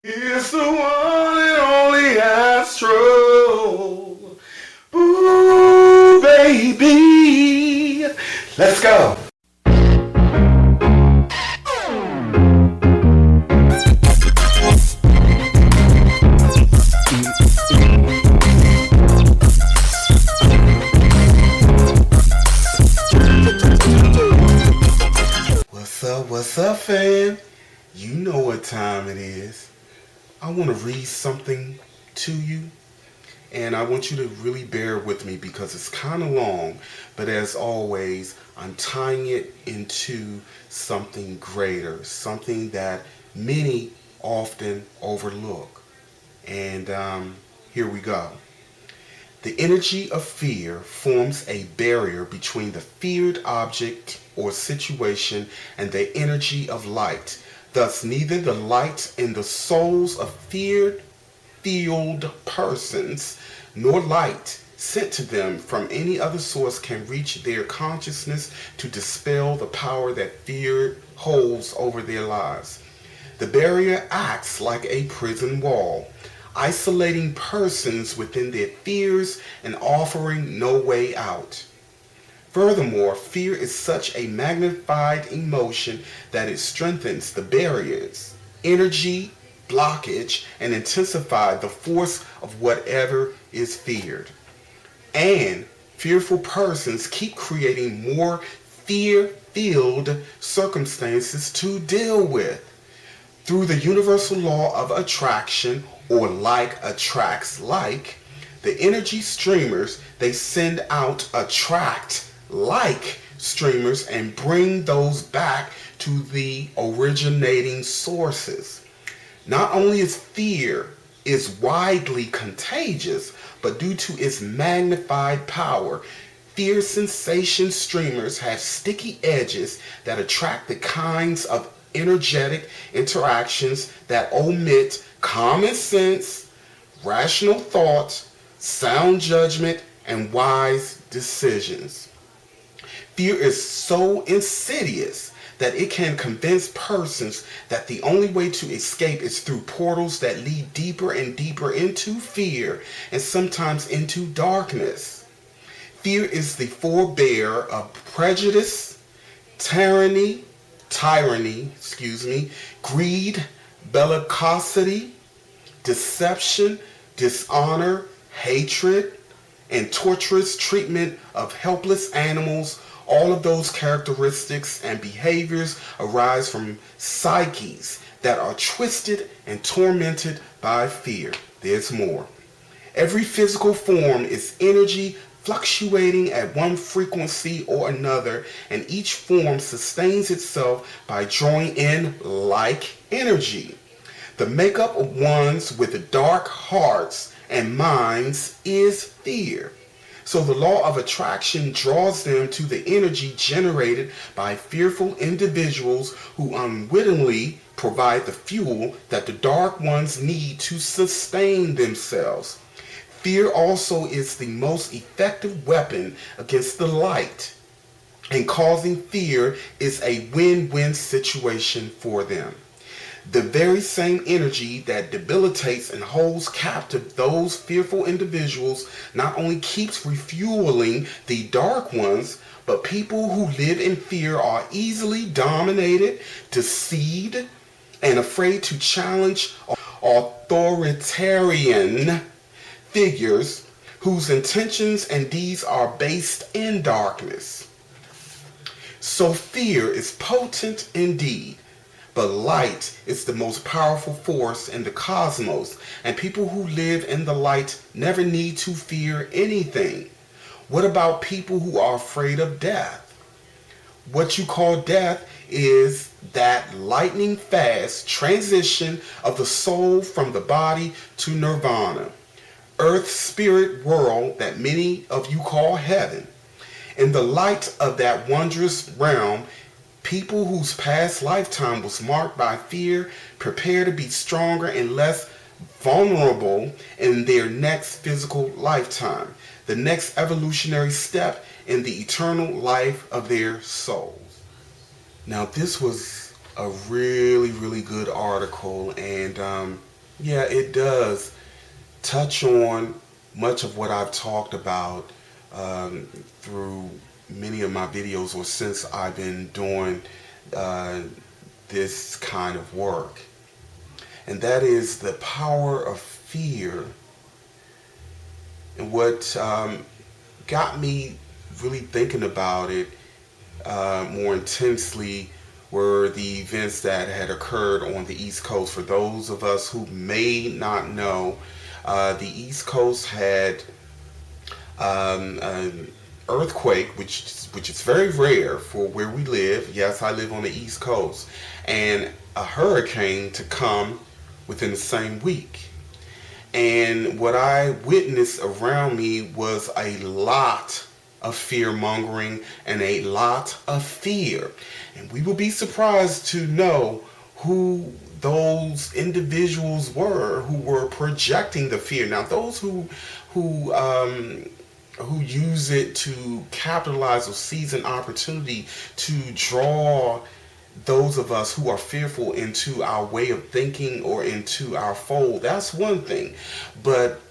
It's the one and only Astral. Ooh, baby. Let's go. What's up, fam? You know what time it is. I want to read something to you, and I want you to really bear with me because it's kind of long, but as always, I'm tying it into something greater, something that many often overlook. And here we go. The energy of fear forms a barrier between the feared object or situation and the energy of light. Thus, neither the light in the souls of feared-filled persons nor light sent to them from any other source can reach their consciousness to dispel the power that fear holds over their lives. The barrier acts like a prison wall, isolating persons within their fears and offering no way out. Furthermore, fear is such a magnified emotion that it strengthens the barriers, energy, blockage, and intensifies the force of whatever is feared. And fearful persons keep creating more fear-filled circumstances to deal with. Through the universal law of attraction, or like attracts like, the energy streamers they send out attract like streamers and bring those back to the originating sources. Not only is fear is widely contagious, but due to its magnified power, fear sensation streamers have sticky edges that attract the kinds of energetic interactions that omit common sense, rational thought, sound judgment, and wise decisions. Fear is so insidious that it can convince persons that the only way to escape is through portals that lead deeper and deeper into fear and sometimes into darkness. Fear is the forebearer of prejudice, tyranny, greed, bellicosity, deception, dishonor, hatred, and torturous treatment of helpless animals. All of those characteristics and behaviors arise from psyches that are twisted and tormented by fear. There's more. Every physical form is energy fluctuating at one frequency or another, and each form sustains itself by drawing in like energy. The makeup of ones with dark hearts and minds is fear. So the law of attraction draws them to the energy generated by fearful individuals who unwittingly provide the fuel that the dark ones need to sustain themselves. Fear also is the most effective weapon against the light, and causing fear is a win-win situation for them. The very same energy that debilitates and holds captive those fearful individuals not only keeps refueling the dark ones, but people who live in fear are easily dominated, deceived, and afraid to challenge authoritarian figures whose intentions and deeds are based in darkness. So fear is potent indeed, but light is the most powerful force in the cosmos, and people who live in the light never need to fear anything. What about people who are afraid of death? What you call death is that lightning fast transition of the soul from the body to nirvana, earth's spirit world that many of you call heaven. In the light of that wondrous realm, people whose past lifetime was marked by fear prepare to be stronger and less vulnerable in their next physical lifetime, the next evolutionary step in the eternal life of their souls. Now, this was a really, really good article, and Yeah, it does touch on much of what I've talked about through many of my videos or since I've been doing uh, this kind of work. And that is the power of fear. And what got me really thinking about it more intensely were the events that had occurred on the East Coast. For those of us who may not know, the East Coast had an earthquake, which is very rare for where we live. Yes, I live on the East Coast, and a hurricane to come within the same week. And what I witnessed around me was a lot of fear mongering and a lot of fear. And we will be surprised to know who those individuals were who were projecting the fear. Now, those who who use it to capitalize or seize an opportunity to draw those of us who are fearful into our way of thinking or into our fold, that's one thing. But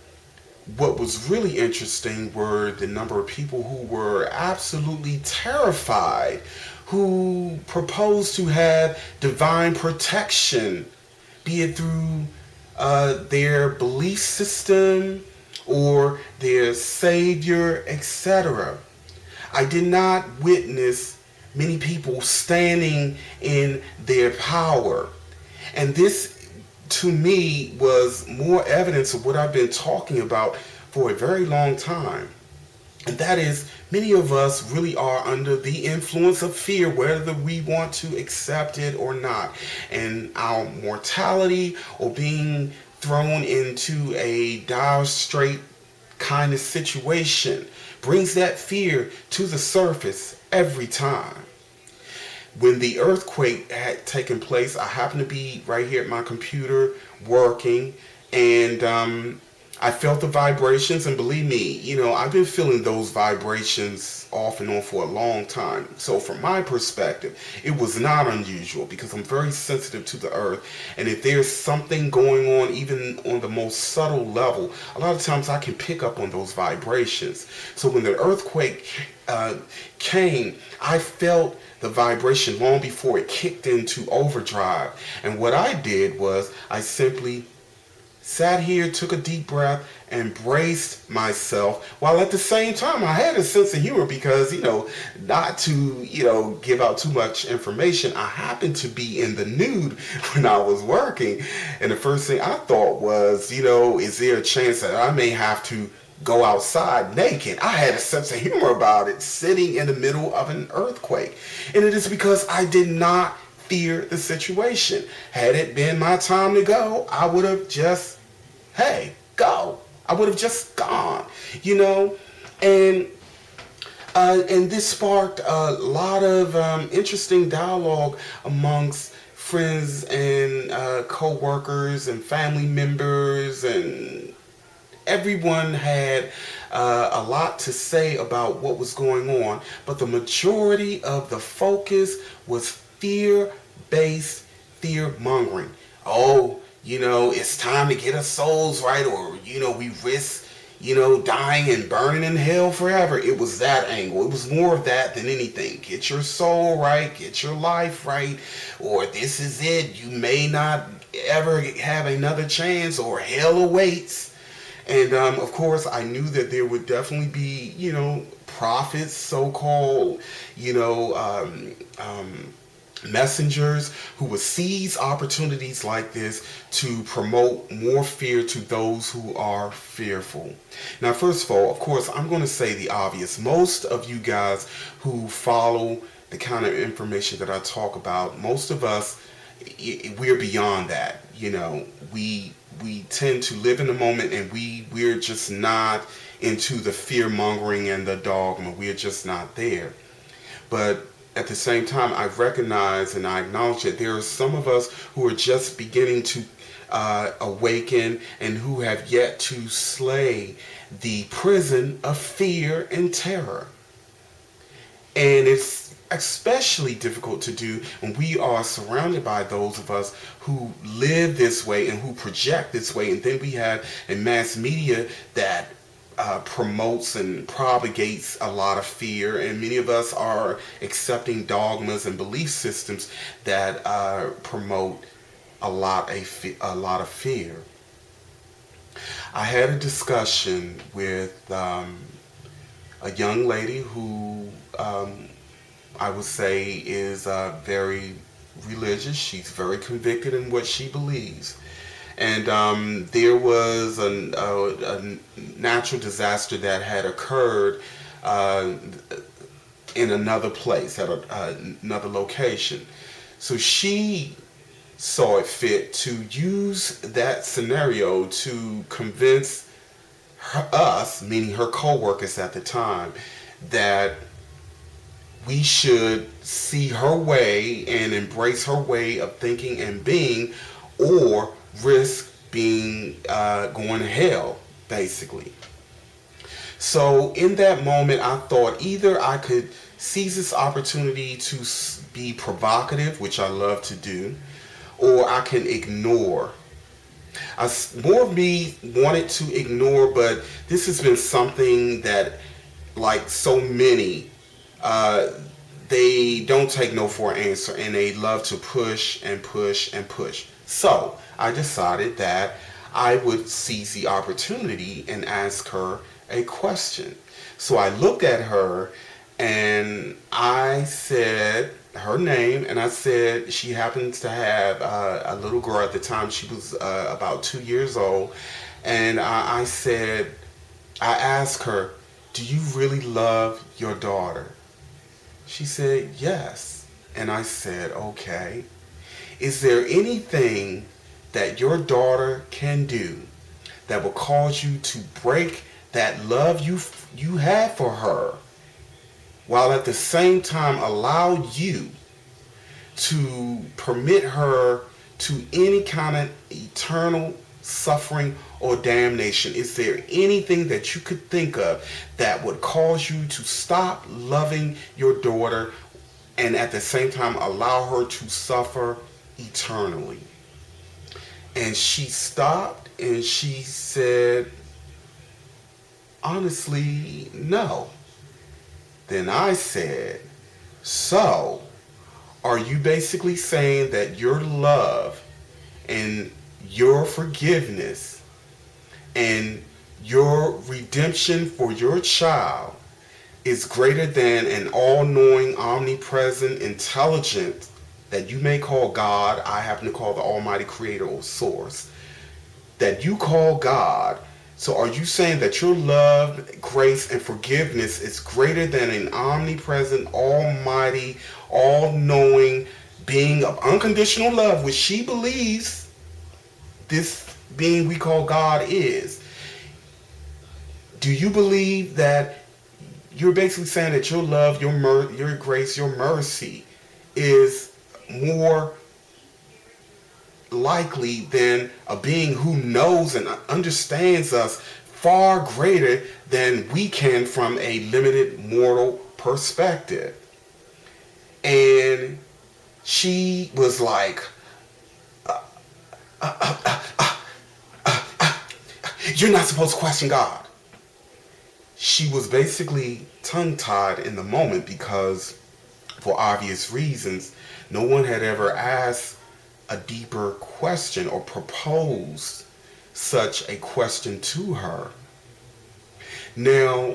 what was really interesting were the number of people who were absolutely terrified, who proposed to have divine protection, be it through their belief system or their savior, etc. I did not witness many people standing in their power. And this, to me, was more evidence of what I've been talking about for a very long time. And that is, many of us really are under the influence of fear, whether we want to accept it or not. And our mortality or being thrown into a dire straight kind of situation brings that fear to the surface every time. When the earthquake had taken place, I happened to be right here at my computer working, and I felt the vibrations, and believe me, I've been feeling those vibrations off and on for a long time. So from my perspective, it was not unusual because I'm very sensitive to the earth. And if there's something going on, even on the most subtle level, a lot of times I can pick up on those vibrations. So when the earthquake came, I felt the vibration long before it kicked into overdrive. And what I did was I simply sat here, took a deep breath, and braced myself, while at the same time I had a sense of humor because, not to, give out too much information, I happened to be in the nude when I was working. And the first thing I thought was, is there a chance that I may have to go outside naked? I had a sense of humor about it, sitting in the middle of an earthquake. And it is because I did not fear the situation. Had it been my time to go, I would have just, hey, go. I would have just gone, and this sparked a lot of interesting dialogue amongst friends and co-workers and family members, and everyone had a lot to say about what was going on, but the majority of the focus was fear-based fear-mongering. Oh, it's time to get our souls right, or, we risk, dying and burning in hell forever. It was that angle. It was more of that than anything. Get your soul right, get your life right, or this is it. You may not ever have another chance, or hell awaits. And, of course, I knew that there would definitely be, prophets, so-called, messengers who would seize opportunities like this to promote more fear to those who are fearful. Now, first of all, of course, I'm going to say the obvious. Most of you guys who follow the kind of information that I talk about, most of us, we're beyond that. We tend to live in the moment, and we're just not into the fear mongering and the dogma. We're just not there. But at the same time, I recognize and I acknowledge that there are some of us who are just beginning to awaken and who have yet to slay the prison of fear and terror. And it's especially difficult to do when we are surrounded by those of us who live this way and who project this way. And then we have a mass media that promotes and propagates a lot of fear, and many of us are accepting dogmas and belief systems that promote a lot of fear. I had a discussion with a young lady who I would say is very religious. She's very convicted in what she believes. And there was a natural disaster that had occurred in another place, at another location. So she saw it fit to use that scenario to convince us, meaning her co-workers at the time, that we should see her way and embrace her way of thinking and being, or risk being going to hell, basically. So in that moment, I thought either I could seize this opportunity to be provocative, which I love to do, or I can ignore. More of me wanted to ignore, but this has been something that, like so many, they don't take no for an answer, and they love to push and push and push. So I decided that I would seize the opportunity and ask her a question. So I looked at her and I said her name, and I said she happens to have a little girl at the time. She was about 2 years old. And I asked her, "Do you really love your daughter?" She said, "Yes." And I said, "Okay. Is there anything that your daughter can do that will cause you to break that love you have for her, while at the same time allow you to permit her to any kind of eternal suffering or damnation? Is there anything that you could think of that would cause you to stop loving your daughter and at the same time allow her to suffer eternally?" And she stopped and she said, "Honestly, no." Then I said, "So, are you basically saying that your love and your forgiveness and your redemption for your child is greater than an all-knowing, omnipresent, intelligent that you may call God, I happen to call the Almighty Creator or Source, that you call God? So are you saying that your love, grace, and forgiveness is greater than an omnipresent, almighty, all-knowing being of unconditional love, which she believes this being we call God is? Do you believe that you're basically saying that your love, your grace, your mercy is more likely than a being who knows and understands us far greater than we can from a limited mortal perspective?" And she was like, "You're not supposed to question God." She was basically tongue-tied in the moment because, for obvious reasons, no one had ever asked a deeper question or proposed such a question to her. Now,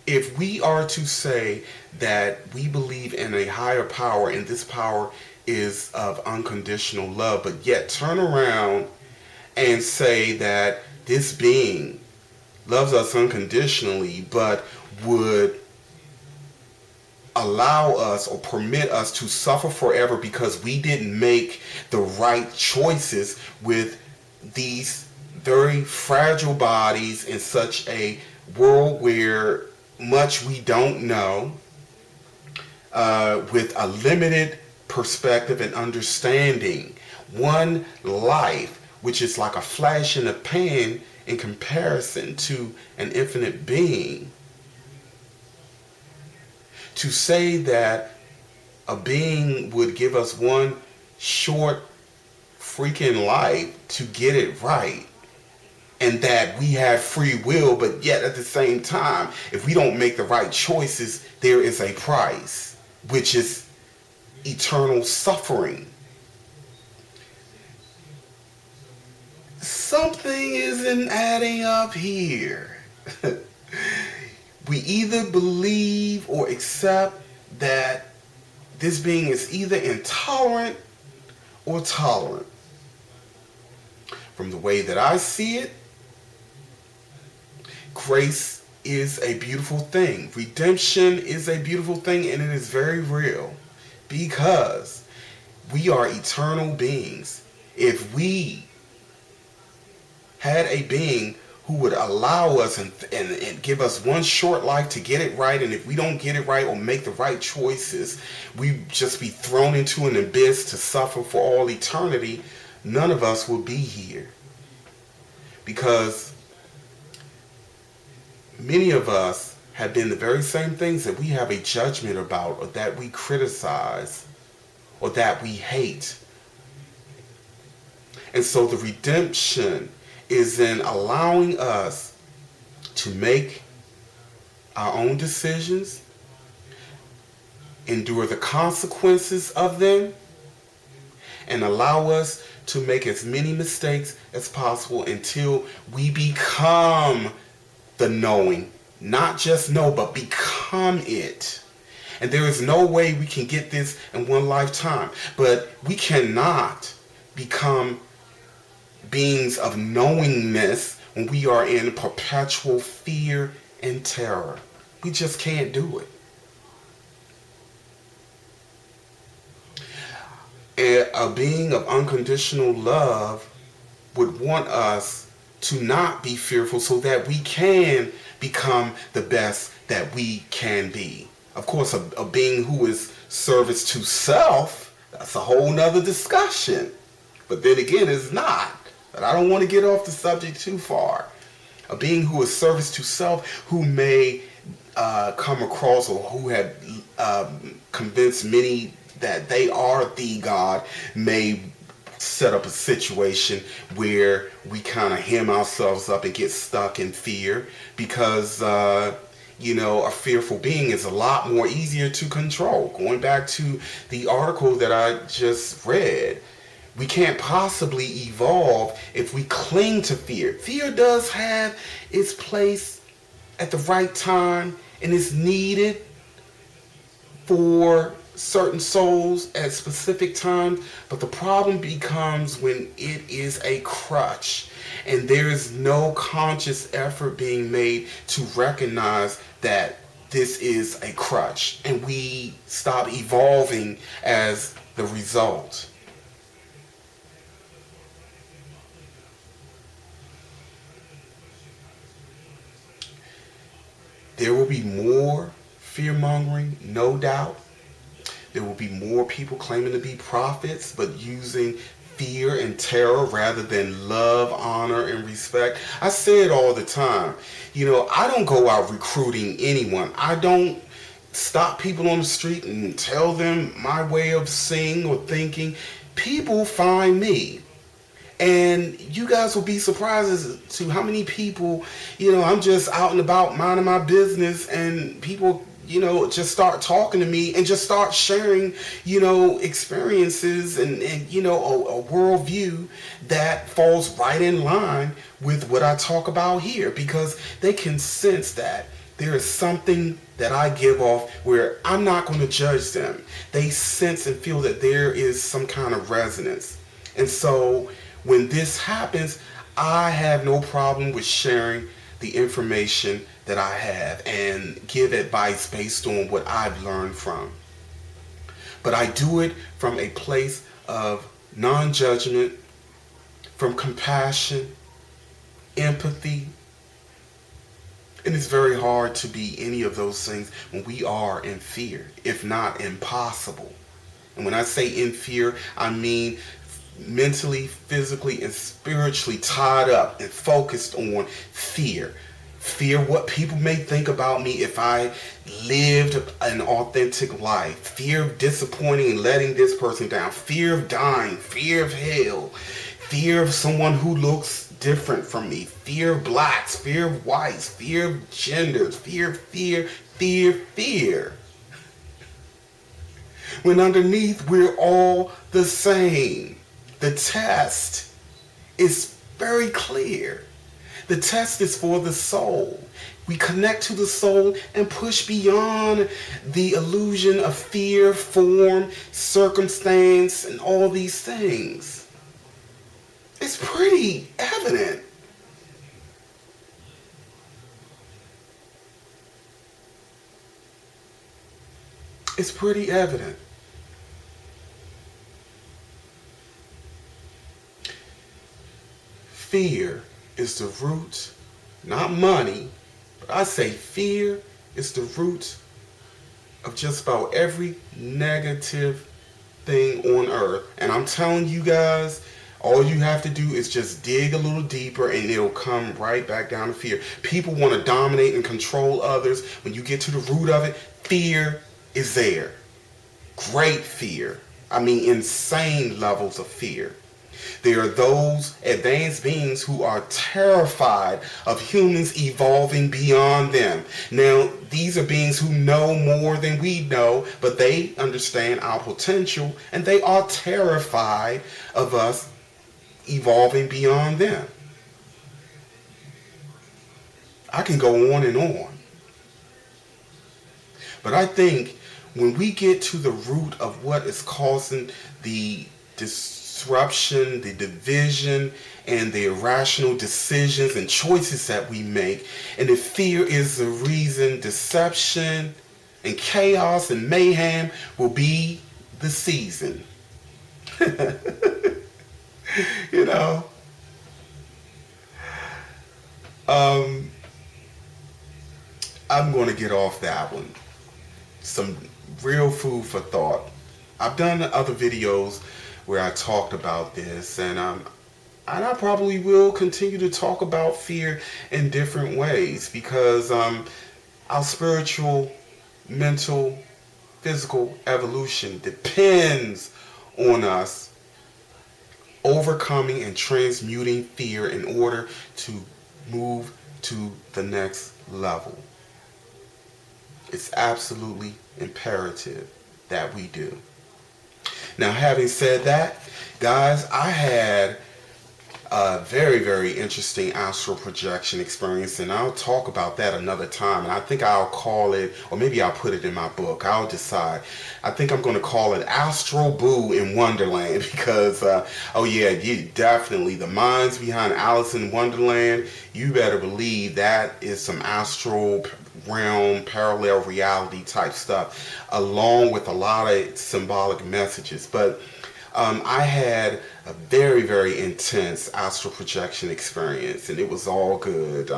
if we are to say that we believe in a higher power and this power is of unconditional love, but yet turn around and say that this being loves us unconditionally but would allow us or permit us to suffer forever because we didn't make the right choices with these very fragile bodies in such a world where much we don't know, with a limited perspective and understanding, one life which is like a flash in a pan in comparison to an infinite being, To say that a being would give us one short freaking life to get it right, and that we have free will, but yet at the same time, if we don't make the right choices, there is a price, which is eternal suffering. Something isn't adding up here. We either believe or accept that this being is either intolerant or tolerant. From the way that I see it, grace is a beautiful thing. Redemption is a beautiful thing, and it is very real because we are eternal beings. If we had a being who would allow us and give us one short life to get it right, and if we don't get it right or make the right choices, we just be thrown into an abyss to suffer for all eternity, none of us will be here. Because many of us have been the very same things that we have a judgment about, or that we criticize, or that we hate. And so the redemption is in allowing us to make our own decisions, endure the consequences of them, and allow us to make as many mistakes as possible until we become the knowing. Not just know, but become it. And there is no way we can get this in one lifetime. But we cannot become beings of knowingness when we are in perpetual fear and terror. We just can't do it. A being of unconditional love would want us to not be fearful so that we can become the best that we can be. Of course, a being who is service to self, that's a whole nother discussion. But then again, it's not. But I don't want to get off the subject too far. A being who is service to self, who may come across or who had convinced many that they are the God, may set up a situation where we kind of hem ourselves up and get stuck in fear because, a fearful being is a lot more easier to control. Going back to the article that I just read, we can't possibly evolve if we cling to fear. Fear does have its place at the right time and is needed for certain souls at specific times, but the problem becomes when it is a crutch and there is no conscious effort being made to recognize that this is a crutch, and we stop evolving as the result. There will be more fear-mongering, no doubt. There will be more people claiming to be prophets, but using fear and terror rather than love, honor, and respect. I say it all the time. I don't go out recruiting anyone. I don't stop people on the street and tell them my way of seeing or thinking. People find me. And you guys will be surprised as to how many people, I'm just out and about minding my business, and people, just start talking to me and just start sharing, experiences and a worldview that falls right in line with what I talk about here, because they can sense that there is something that I give off where I'm not going to judge them. They sense and feel that there is some kind of resonance. And so when this happens, I have no problem with sharing the information that I have and give advice based on what I've learned from. But I do it from a place of non-judgment, from compassion, empathy. And it's very hard to be any of those things when we are in fear, if not impossible. And when I say in fear, I mean mentally, physically, and spiritually tied up and focused on fear. Fear what people may think about me if I lived an authentic life. Fear of disappointing and letting this person down. Fear of dying. Fear of hell. Fear of someone who looks different from me. Fear of blacks. Fear of whites. Fear of genders. Fear, fear, fear, fear. When underneath we're all the same. The test is very clear. The test is for the soul. We connect to the soul and push beyond the illusion of fear, form, circumstance, and all these things. It's pretty evident. It's pretty evident. Fear is the root, not money, but I say fear is the root of just about every negative thing on earth. And I'm telling you guys, all you have to do is just dig a little deeper and it'll come right back down to fear. People want to dominate and control others. When you get to the root of it, fear is there. Great fear. I mean, insane levels of fear. There are those advanced beings who are terrified of humans evolving beyond them. Now, these are beings who know more than we know, but they understand our potential and they are terrified of us evolving beyond them. I can go on and on. But I think when we get to the root of what is causing the disruption, the division, and the irrational decisions and choices that we make, and if fear is the reason, deception and chaos and mayhem will be the season. You know? I'm going to get off that one. Some real food for thought. I've done other videos where I talked about this, and I probably will continue to talk about fear in different ways, because our spiritual, mental, physical evolution depends on us overcoming and transmuting fear in order to move to the next level. It's absolutely imperative that we do. Now, having said that, guys, I had a very, very interesting astral projection experience, and I'll talk about that another time. And I think I'll call it, or maybe I'll put it in my book. I'll decide. I think I'm going to call it Astralboobaby in Wonderland, because, oh yeah, you definitely, the minds behind Alice in Wonderland, you better believe that is some astral realm, parallel reality type stuff, along with a lot of symbolic messages. But I had a very, very intense astral projection experience, and it was all good.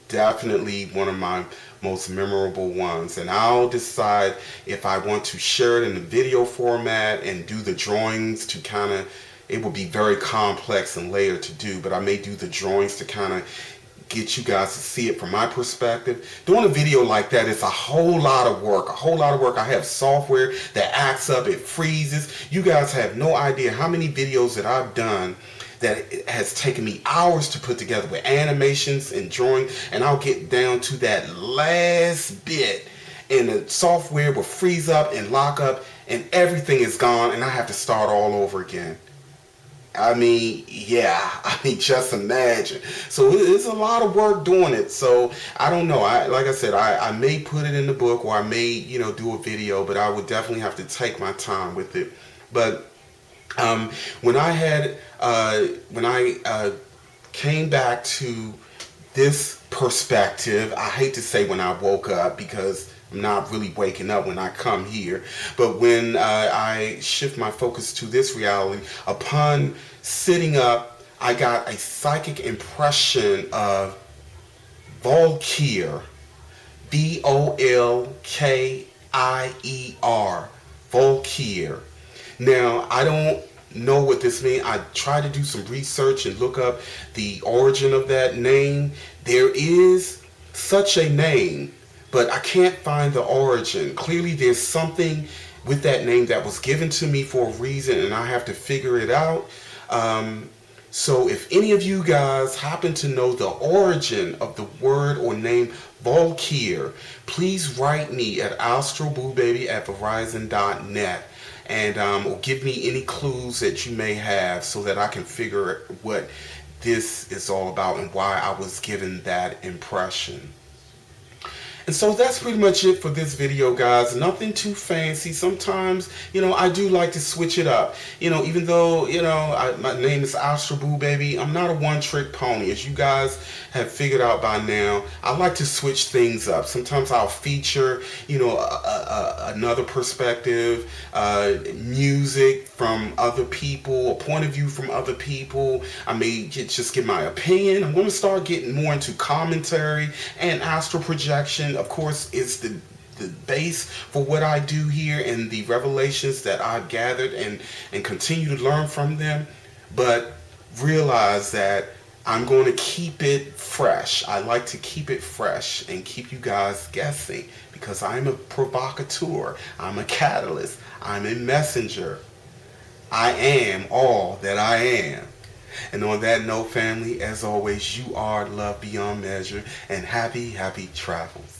Definitely one of my most memorable ones, and I'll decide if I want to share it in the video format and do the drawings to kind of, it will be very complex and layered to do, but I may do the drawings to kind of get you guys to see it from my perspective. Doing a video like that is a whole lot of work, I have software that acts up, it freezes. You guys have no idea how many videos that I've done that it has taken me hours to put together with animations and drawing, and I'll get down to that last bit and the software will freeze up and lock up and everything is gone and I have to start all over again. I mean, yeah, just imagine. So it's a lot of work doing it. So I don't know. Like I said, I may put it in the book, or I may, do a video, but I would definitely have to take my time with it. But when I came back to this perspective, I hate to say when I woke up, because I'm not really waking up when I come here, but when I shift my focus to this reality, upon sitting up, I got a psychic impression of Volkier, Volkier, Volkier. Now, I don't know what this means. I tried to do some research and look up the origin of that name. There is such a name, but I can't find the origin. Clearly there's something with that name that was given to me for a reason, and I have to figure it out. So if any of you guys happen to know the origin of the word or name Volkir, please write me at Astralboobaby@verizon.net, and or give me any clues that you may have so that I can figure what this is all about and why I was given that impression. And so that's pretty much it for this video, guys. Nothing too fancy. Sometimes, I do like to switch it up. Even though, my name is Astralboobaby, I'm not a one-trick pony. As you guys have figured out by now, I like to switch things up. Sometimes I'll feature, another perspective, music from other people, a point of view from other people. I may just give my opinion. I'm going to start getting more into commentary and astral projection. Of course, it's the base for what I do here and the revelations that I've gathered and continue to learn from them. But realize that I'm going to keep it fresh. I like to keep it fresh and keep you guys guessing, because I'm a provocateur. I'm a catalyst. I'm a messenger. I am all that I am. And on that note, family, as always, you are loved beyond measure, and happy travels.